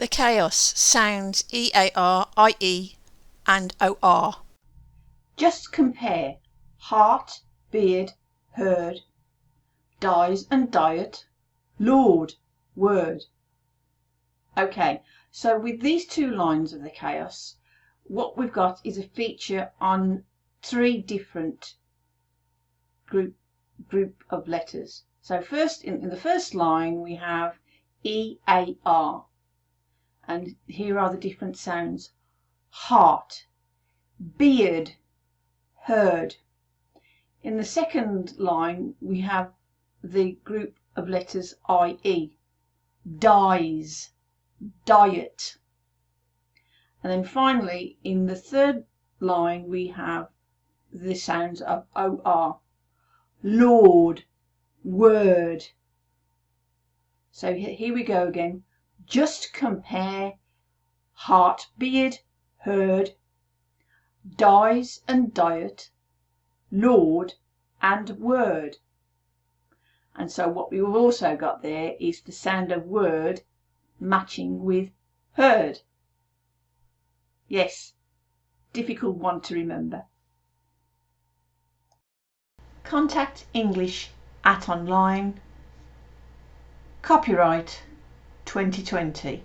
The chaos sounds E-A-R-I-E and O-R. Just compare heart, beard, heard, dies and diet, Lord, word. Okay, so with these two lines of the chaos, what we've got is a feature on three different group of letters. So first, in the first line, we have E-A-R, and here are the different sounds: heart, beard, heard. In the second line, we have the group of letters I-E, dies, diet. And then finally, in the third line, we have the sounds of O-R, Lord, word. So here we go again. Just compare heart, beard, heard, dies and diet, Lord and word. And so what we've also got there is the sound of word matching with heard. Yes, difficult one to remember. Contact English @online. Copyright 2020.